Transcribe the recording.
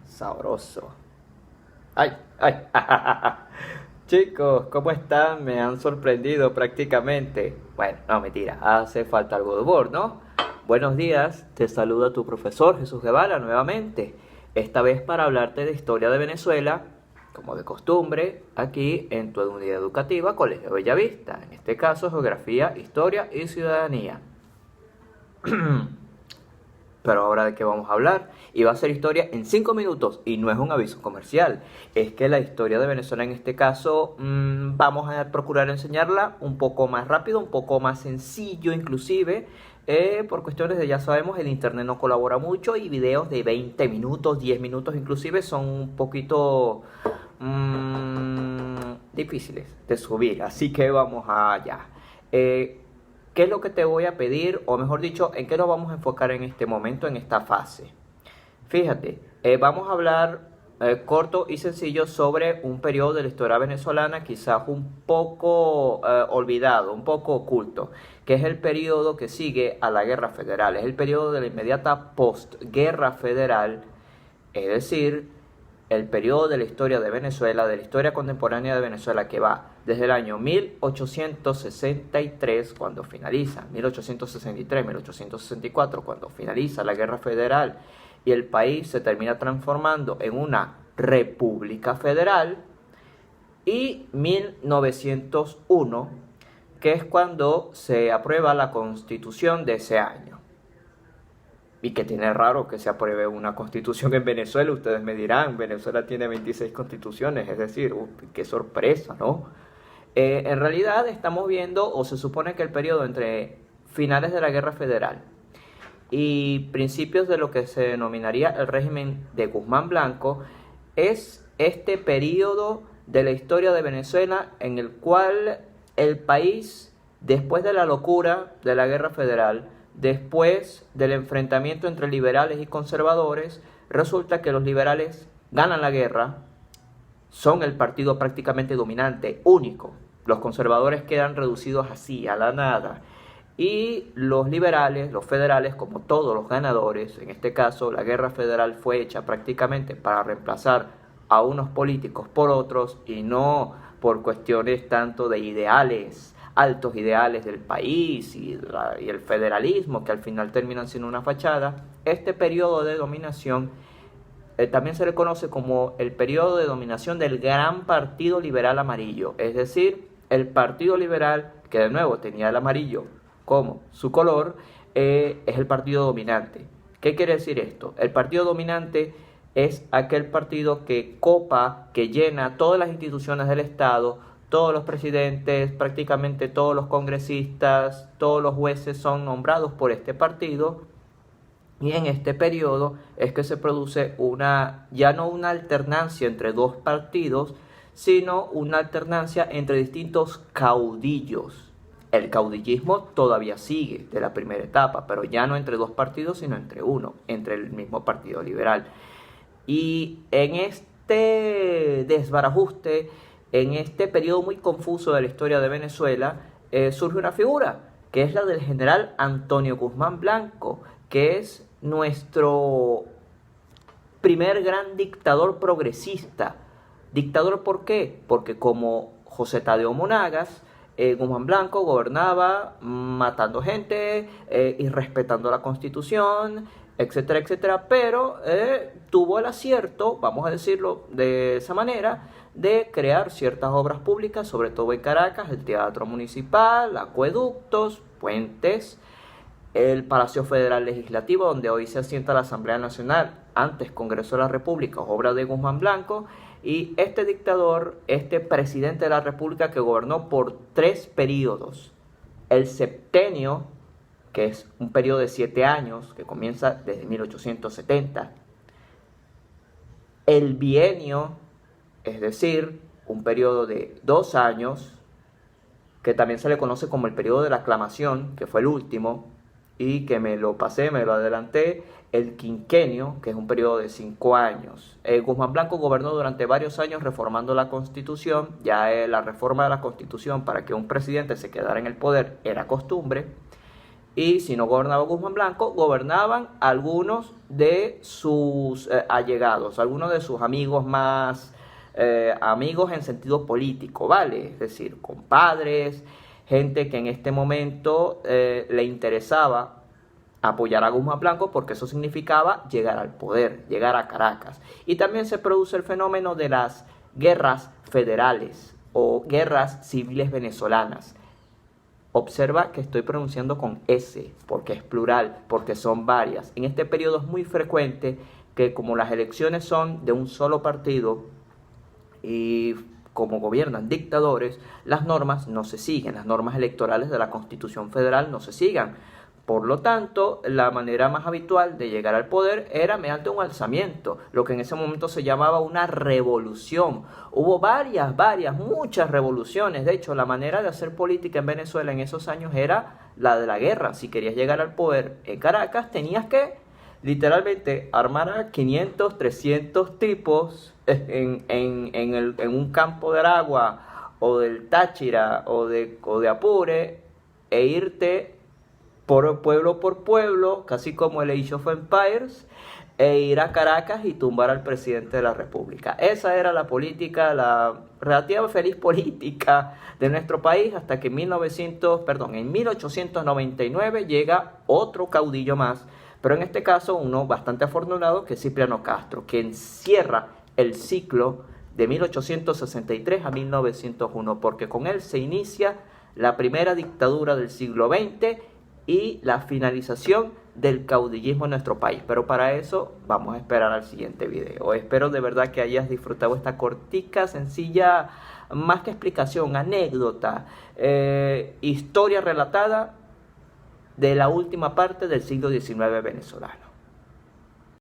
Sabroso. Ay, ay. Chicos, ¿cómo están? Me han sorprendido prácticamente. Bueno, no, mentira, hace falta algo de humor, ¿no? Buenos días, te saluda tu profesor Jesús Guevara nuevamente. Esta vez para hablarte de historia de Venezuela, como de costumbre, aquí en tu unidad educativa Colegio Bellavista. En este caso, Geografía, Historia y Ciudadanía. Pero ahora de qué vamos a hablar, y va a ser historia en 5 minutos, y no es un aviso comercial, es que la historia de Venezuela en este caso vamos a procurar enseñarla un poco más rápido, un poco más sencillo inclusive, por cuestiones de, ya sabemos, el internet no colabora mucho y videos de 20 minutos, 10 minutos inclusive son un poquito difíciles de subir, así que vamos allá. ¿Qué es lo que te voy a pedir? O mejor dicho, ¿en qué nos vamos a enfocar en este momento, en esta fase? Fíjate, vamos a hablar corto y sencillo sobre un periodo de la historia venezolana quizás un poco olvidado, un poco oculto, que es el periodo que sigue a la Guerra Federal. Es el periodo de la inmediata postguerra federal, es decir, el periodo de la historia de Venezuela, de la historia contemporánea de Venezuela, que va desde el año 1863, cuando finaliza, 1863, 1864, cuando finaliza la Guerra Federal y el país se termina transformando en una república federal, y 1901, que es cuando se aprueba la Constitución de ese año. Y que tiene raro que se apruebe una constitución en Venezuela. Ustedes me dirán, Venezuela tiene 26 constituciones, es decir, qué sorpresa, ¿no? En realidad estamos viendo, o se supone que el periodo entre finales de la Guerra Federal y principios de lo que se denominaría el régimen de Guzmán Blanco, es este periodo de la historia de Venezuela en el cual el país, después de la locura de la Guerra Federal, después del enfrentamiento entre liberales y conservadores, resulta que los liberales ganan la guerra, son el partido prácticamente dominante, único. Los conservadores quedan reducidos así, a la nada. Y los liberales, los federales, como todos los ganadores, en este caso la guerra federal fue hecha prácticamente para reemplazar a unos políticos por otros y no por cuestiones tanto de ideales, altos ideales del país y el federalismo, que al final terminan siendo una fachada. Este periodo de dominación también se le conoce como el periodo de dominación del Gran Partido Liberal Amarillo, es decir, el Partido Liberal, que de nuevo tenía el amarillo como su color, es el partido dominante. ¿Qué quiere decir esto? El partido dominante es aquel partido que copa, que llena todas las instituciones del Estado. Todos los presidentes, prácticamente todos los congresistas, todos los jueces son nombrados por este partido, y en este periodo es que se produce ya no una alternancia entre dos partidos, sino una alternancia entre distintos caudillos. El caudillismo todavía sigue de la primera etapa, pero ya no entre dos partidos, sino entre uno, entre el mismo Partido Liberal. Y en este desbarajuste, en este periodo muy confuso de la historia de Venezuela, surge una figura, que es la del general Antonio Guzmán Blanco, que es nuestro primer gran dictador progresista. ¿Dictador por qué? Porque como José Tadeo Monagas, Guzmán Blanco gobernaba matando gente, irrespetando la Constitución, etcétera, etcétera, pero tuvo el acierto, vamos a decirlo de esa manera, de crear ciertas obras públicas, sobre todo en Caracas, el Teatro Municipal, acueductos, puentes, el Palacio Federal Legislativo, donde hoy se asienta la Asamblea Nacional, antes Congreso de la República, obra de Guzmán Blanco. Y este dictador, este presidente de la República que gobernó por 3 periodos, el septenio, que es un periodo de 7 años, que comienza desde 1870, el bienio, es decir, un periodo de 2 años, que también se le conoce como el periodo de la aclamación, que fue el último, y que me lo adelanté, el quinquenio, que es un periodo de 5 años. Guzmán Blanco gobernó durante varios años reformando la Constitución. La reforma de la Constitución para que un presidente se quedara en el poder era costumbre. y si no gobernaba Guzmán Blanco, gobernaban algunos de sus allegados, algunos de sus amigos más, amigos en sentido político, ¿vale? Es decir, compadres, gente que en este momento le interesaba apoyar a Guzmán Blanco porque eso significaba llegar al poder, llegar a Caracas. Y también se produce el fenómeno de las guerras federales o guerras civiles venezolanas. Observa que estoy pronunciando con S, porque es plural, porque son varias. En este periodo es muy frecuente que como las elecciones son de un solo partido y como gobiernan dictadores, las normas no se siguen, las normas electorales de la Constitución Federal no se sigan. Por lo tanto, la manera más habitual de llegar al poder era mediante un alzamiento, lo que en ese momento se llamaba una revolución. Hubo muchas revoluciones. De hecho, la manera de hacer política en Venezuela en esos años era la de la guerra. Si querías llegar al poder en Caracas, tenías que literalmente armar a 500, 300 tipos en un campo de Aragua o del Táchira o de Apure e irte por pueblo, casi como el Age of Empires, e ir a Caracas y tumbar al presidente de la República. Esa era la política, la relativa feliz política de nuestro país, hasta que en 1899 llega otro caudillo más, pero en este caso uno bastante afortunado, que es Cipriano Castro, que encierra el ciclo de 1863 a 1901, porque con él se inicia la primera dictadura del siglo XX y la finalización del caudillismo en nuestro país. Pero para eso vamos a esperar al siguiente video. Espero de verdad que hayas disfrutado esta cortica, sencilla, más que explicación, anécdota, historia relatada de la última parte del siglo XIX venezolano.